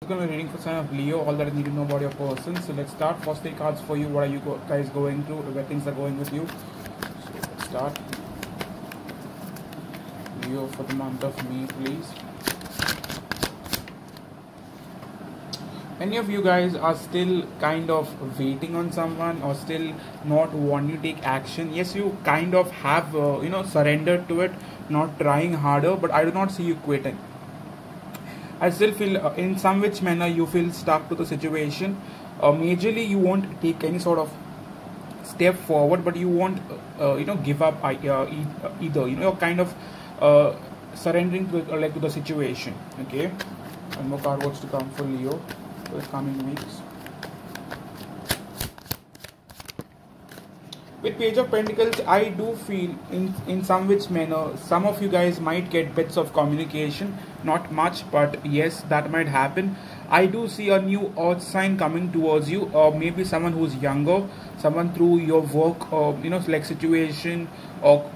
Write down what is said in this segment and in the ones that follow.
Going to be reading for sign of Leo, all that I need to know about your person. So let's start. First three cards for you. What are you guys going through? Where things are going with you? So let's start. Leo for the month of May, please. Many of you guys are still kind of waiting on someone or still not wanting to take action. Yes, you kind of have surrendered to it, not trying harder, but I do not see you quitting. I still feel in some which manner you feel stuck to the situation. Majorly you won't take any sort of step forward, but you won't give up either. You're kind of surrendering to the situation. Okay, one more card what's to come for Leo for the coming weeks. With Page of Pentacles, I do feel in some which manner some of you guys might get bits of communication, not much, but yes, that might happen. I do see a new earth sign coming towards you, or maybe someone who's younger, someone through your work, or like situation, or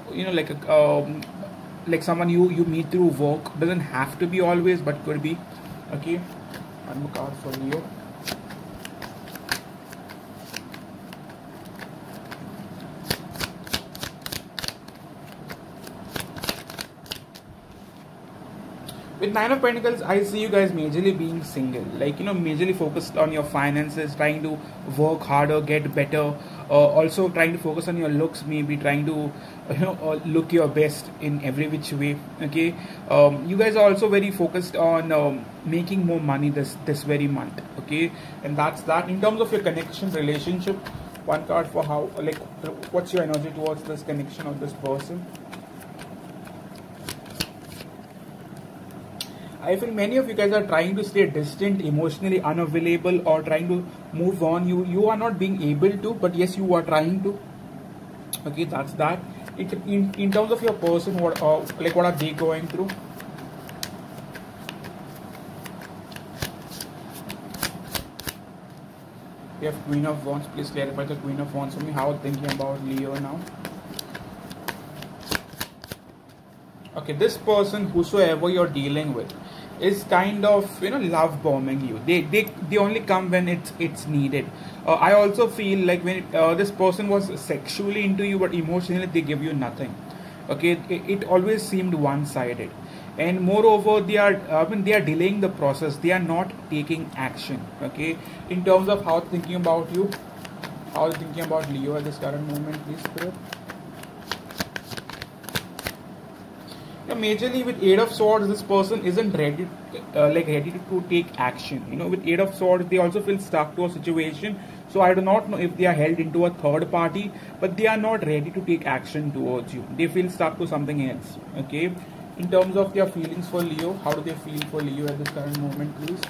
like someone you meet through work. Doesn't have to be always, but could be. Okay, one more card for Leo. With Nine of Pentacles, I see you guys majorly being single, majorly focused on your finances, trying to work harder, get better, also trying to focus on your looks, maybe trying to look your best in every which way. Okay, you guys are also very focused on making more money this very month. Okay, and that's that. In terms of your connection relationship, one card for how, what's your energy towards this connection of this person. I feel many of you guys are trying to stay distant, emotionally unavailable, or trying to move on. You are not being able to, but yes, you are trying to. Okay, that's that. In terms of your person, what are they going through? We have Queen of Wands. Please clarify the Queen of Wands for me. How thinking about Leo now? Okay, this person, whosoever you're dealing with, is kind of love bombing you. They only come when it's needed. I also feel like when this person was sexually into you, but emotionally they give you nothing. Okay, it always seemed one-sided, and moreover they are they are delaying the process. They are not taking action. Okay, in terms of how thinking about you, how thinking about Leo at this current moment, please, Spirit. Majorly with Eight of Swords, this person isn't ready, ready to take action. With Eight of Swords, they also feel stuck to a situation. So I do not know if they are held into a third party, but they are not ready to take action towards you. They feel stuck to something else. Okay. In terms of their feelings for Leo, how do they feel for Leo at this current moment, please?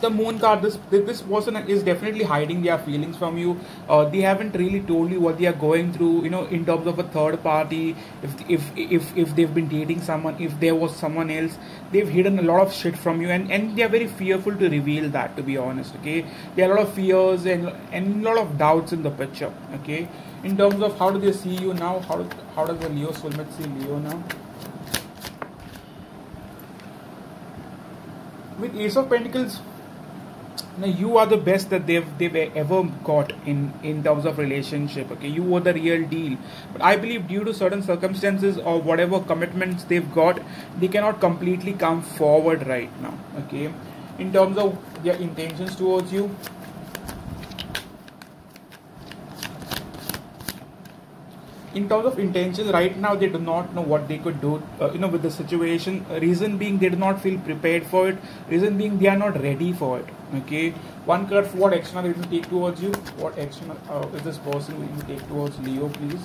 The Moon card, this person is definitely hiding their feelings from you. They haven't really told you what they are going through, in terms of a third party. If they've been dating someone, if there was someone else, they've hidden a lot of shit from you, and they are very fearful to reveal that, to be honest. Okay, there are a lot of fears and a lot of doubts in the picture. Okay, in terms of how do they see you now, how does the Leo soulmate see Leo now? With Ace of Pentacles, now you are the best that they've ever got in terms of relationship. Okay, you were the real deal, but I believe due to certain circumstances or whatever commitments they've got, they cannot completely come forward right now. Okay, in terms of their intentions towards you, in terms of intentions right now, they do not know what they could do with the situation. Reason being, they do not feel prepared for it. Reason being, they are not ready for it. Okay, one card for what action are they going to take towards you? What action is this person going to take towards Leo, please?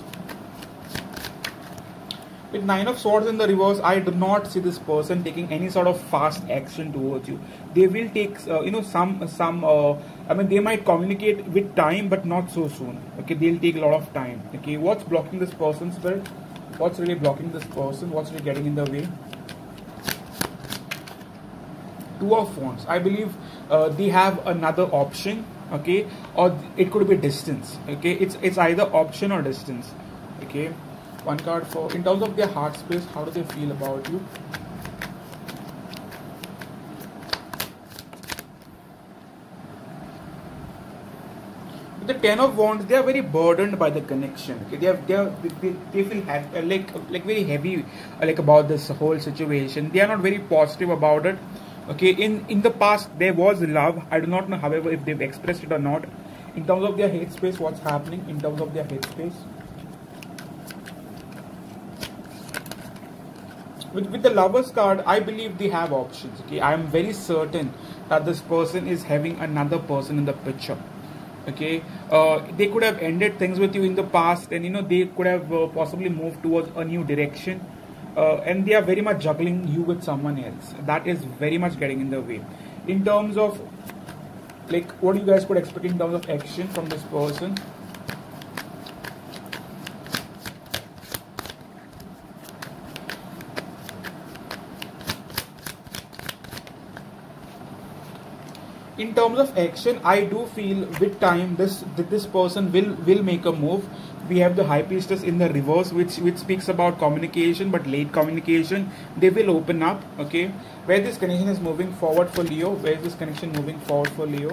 With Nine of Swords in the reverse, I do not see this person taking any sort of fast action towards you. They will take they might communicate with time, but not so soon. Okay, they'll take a lot of time. Okay, what's blocking this person, Spirit? What's really blocking this person? What's really getting in the way? Two of Wands. I believe they have another option. Okay, or it could be distance. Okay, it's either option or distance. Okay, one card for in terms of their heart space. How do they feel about you? With the Ten of Wands, they are very burdened by the connection. Okay, they feel like very heavy like about this whole situation. They are not very positive about it. Okay, in the past there was love. I do not know, however, if they've expressed it or not. In terms of their headspace, what's happening in terms of their headspace? With the Lovers card, I believe they have options. Okay, I am very certain that this person is having another person in the picture. Okay, they could have ended things with you in the past, and they could have possibly moved towards a new direction, and they are very much juggling you with someone else. That is very much getting in the way. In terms of like what you guys could expect in terms of action from this person. In terms of action, I do feel with time this person will make a move. We have the High Priestess in the reverse, which speaks about communication, but late communication. They will open up. Okay, where this connection is moving forward for Leo? Where is this connection moving forward for Leo?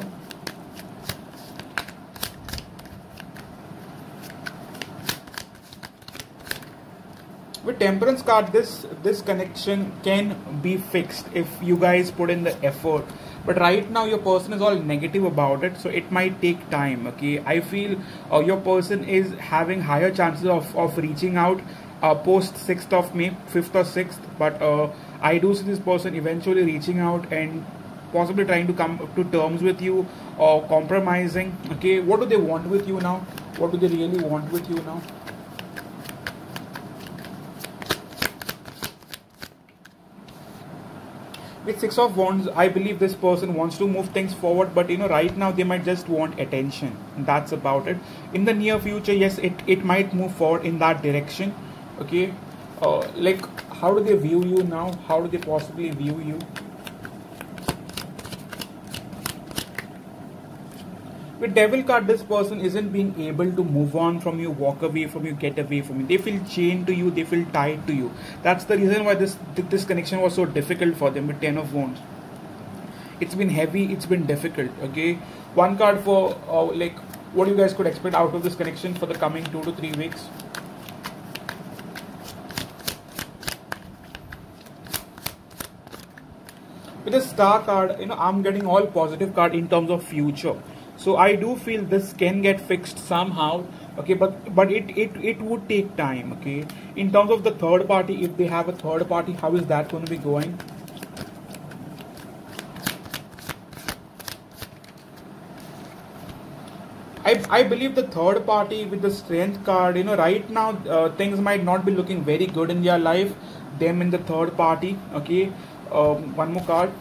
With Temperance card, this connection can be fixed if you guys put in the effort. But right now your person is all negative about it, so it might take time. Okay, I feel your person is having higher chances of reaching out post 6th of May, 5th or 6th. But I do see this person eventually reaching out and possibly trying to come to terms with you or compromising. Okay, what do they want with you now? What do they really want with you now? With Six of Wands, I believe this person wants to move things forward, but right now they might just want attention. That's about it. In the near future, yes, it might move forward in that direction. Okay, like how do they view you now? How do they possibly view you? With Devil card, this person isn't being able to move on from you, walk away from you, get away from you. They feel chained to you, they feel tied to you. That's the reason why this connection was so difficult for them with Ten of Wands. It's been heavy, it's been difficult. Okay, one card for like what you guys could expect out of this connection for the coming 2 to 3 weeks. With the Star card, I'm getting all positive card in terms of future. So I do feel this can get fixed somehow. Okay, but it would take time. Okay, in terms of the third party, if they have a third party, how is that going to be going? I believe the third party with the Strength card, right now things might not be looking very good in their life. Them in the third party. Okay, one more card.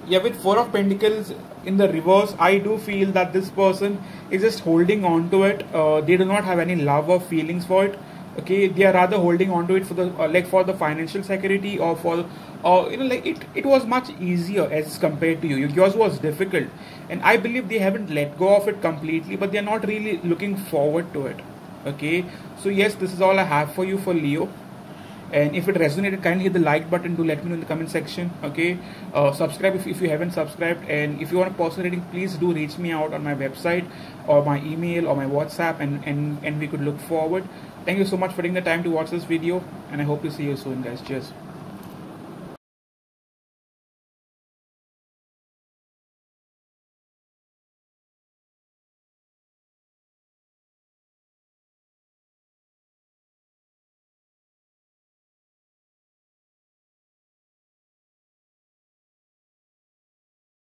Yeah, with Four of Pentacles in the reverse, I do feel that this person is just holding on to it. They do not have any love or feelings for it. Okay, they are rather holding on to it for the like for the financial security or for like it was much easier as compared to you. Yours was difficult, and I believe they haven't let go of it completely, but they are not really looking forward to it. Okay, so yes, this is all I have for you for Leo. And if it resonated, kindly hit the like button to let me know in the comment section. Okay, subscribe if you haven't subscribed, and if you want a personal reading, please do reach me out on my website or my email or my WhatsApp, and we could look forward. Thank you so much for taking the time to watch this video, and I hope to see you soon, guys. Cheers.